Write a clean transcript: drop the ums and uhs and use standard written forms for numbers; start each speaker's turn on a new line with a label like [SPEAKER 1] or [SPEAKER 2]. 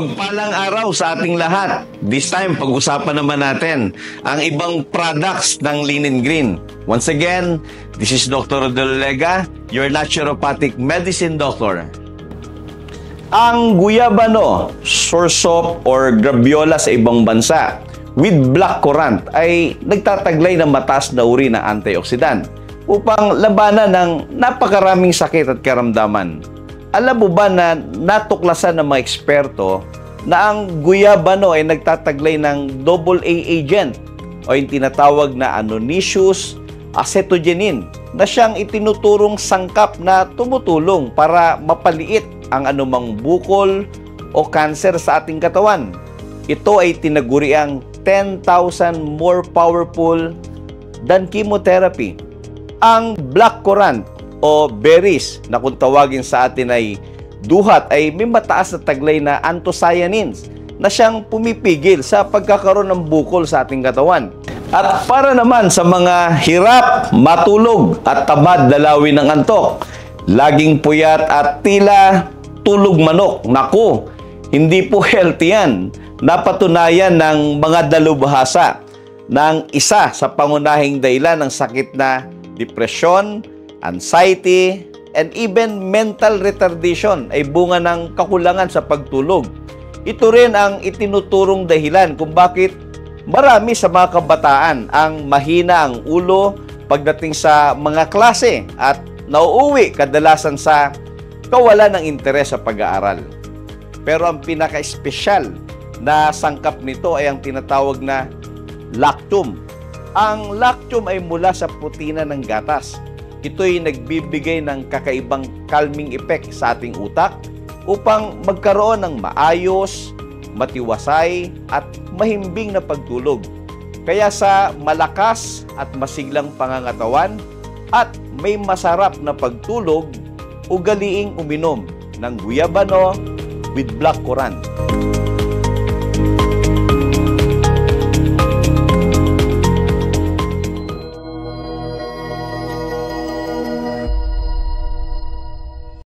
[SPEAKER 1] Mapagpalang araw sa ating lahat. This time, pag-usapan naman natin ang ibang products ng Lean & Green. Once again, this is Dr. Rodel Lega, your naturopathic medicine doctor. Ang guyabano, soursop or graviola sa ibang bansa with blackcurrant ay nagtataglay ng mataas na uri ng antioxidant upang labanan ng napakaraming sakit at karamdaman. Alam mo ba na natuklasan ng mga eksperto na ang guyabano ay nagtataglay ng AA agent o yung tinatawag na Annonaceous acetogenin na siyang itinuturong sangkap na tumutulong para mapaliit ang anumang bukol o kanser sa ating katawan. Ito ay tinaguriang 10,000 more powerful than chemotherapy. Ang blackcurrant o berries na kung tawagin sa atin ay duhat ay may mataas na taglay na anthocyanins na siyang pumipigil sa pagkakaroon ng bukol sa ating katawan. At para naman sa mga hirap, matulog at tamad dalawin ng antok, laging puyat at tila tulog manok, naku, hindi po healthy yan. Napatunayan ng mga dalubhasa ng isa sa pangunahing dahilan ng sakit na depresyon, anxiety, and even mental retardation ay bunga ng kakulangan sa pagtulog. Ito rin ang itinuturong dahilan kung bakit marami sa mga kabataan ang mahina ang ulo pagdating sa mga klase at nauuwi kadalasan sa kawalan ng interes sa pag-aaral. Pero ang pinaka-espesyal na sangkap nito ay ang tinatawag na lactum. Ang lactum ay mula sa putina ng gatas. Ito'y nagbibigay ng kakaibang calming effect sa ating utak upang magkaroon ng maayos, matiwasay at mahimbing na pagtulog. Kaya sa malakas at masiglang pangangatawan at may masarap na pagtulog, ugaliing uminom ng guyabano with blackcurrant.